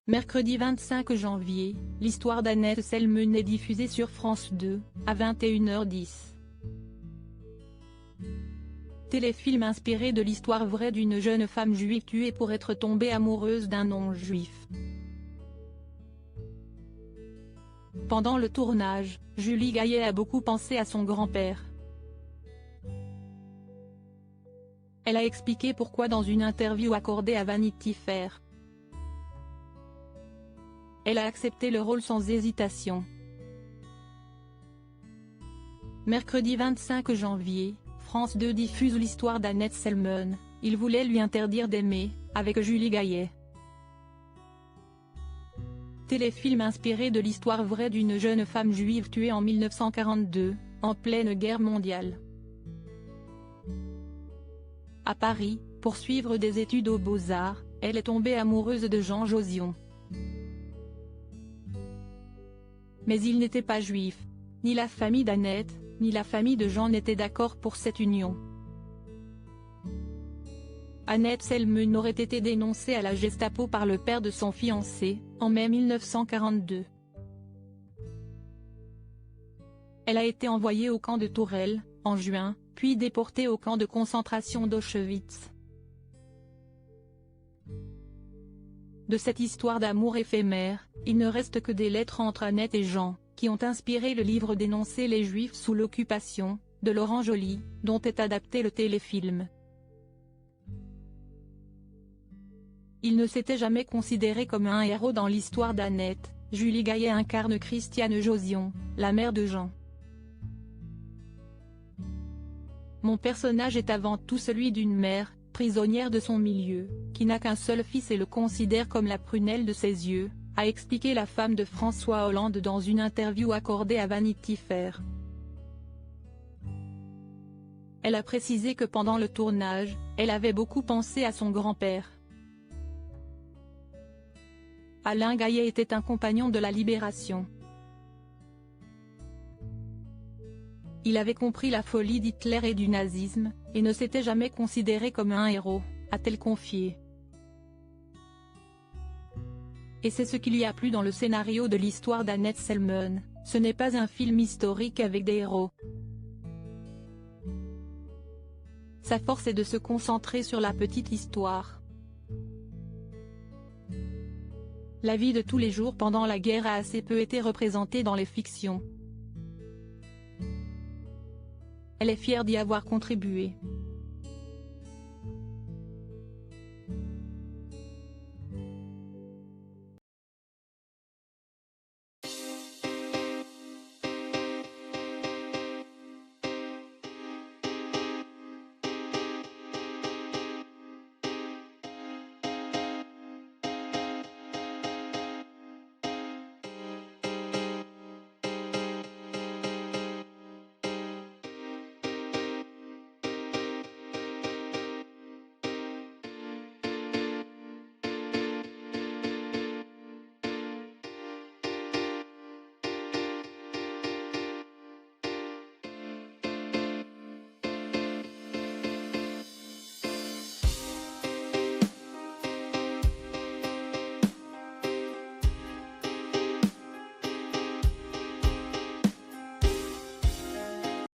Mercredi 25 janvier, l'histoire d'Annette Selmen est diffusée sur France 2, à 21h10. Téléfilm inspiré de l'histoire vraie d'une jeune femme juive tuée pour être tombée amoureuse d'un non-juif. Pendant le tournage, Julie Gaillet a beaucoup pensé à son grand-père. Elle a expliqué pourquoi dans une interview accordée à Vanity Fair. Elle a accepté le rôle sans hésitation. Mercredi 25 janvier, France 2 diffuse l'histoire d'Annette Selmen, il voulait lui interdire d'aimer, avec Julie Gaillet. Téléfilm inspiré de l'histoire vraie d'une jeune femme juive tuée en 1942, en pleine guerre mondiale. À Paris, pour suivre des études aux Beaux-Arts, elle est tombée amoureuse de Jean Josion. Mais il n'était pas juif. Ni la famille d'Annette, ni la famille de Jean n'étaient d'accord pour cette union. Annette Selmen aurait été dénoncée à la Gestapo par le père de son fiancé, en mai 1942. Elle a été envoyée au camp de Tourelle, en juin, puis déportée au camp de concentration d'Auschwitz. De cette histoire d'amour éphémère, il ne reste que des lettres entre Annette et Jean, qui ont inspiré le livre Dénoncer les Juifs sous l'occupation, de Laurent Joly, dont est adapté le téléfilm. Il ne s'était jamais considéré comme un héros dans l'histoire d'Annette. Julie Gaillet incarne Christiane Josion, la mère de Jean. Mon personnage est avant tout celui d'une mère, prisonnière de son milieu, qui n'a qu'un seul fils et le considère comme la prunelle de ses yeux, a expliqué la femme de François Hollande dans une interview accordée à Vanity Fair. Elle a précisé que pendant le tournage, elle avait beaucoup pensé à son grand-père. Alain Gaillet était un compagnon de la Libération. Il avait compris la folie d'Hitler et du nazisme, et ne s'était jamais considéré comme un héros, a-t-elle confié. Et c'est ce qu'il y a plu dans le scénario de l'histoire d'Annette Selmen, ce n'est pas un film historique avec des héros. Sa force est de se concentrer sur la petite histoire. La vie de tous les jours pendant la guerre a assez peu été représentée dans les fictions. Elle est fière d'y avoir contribué.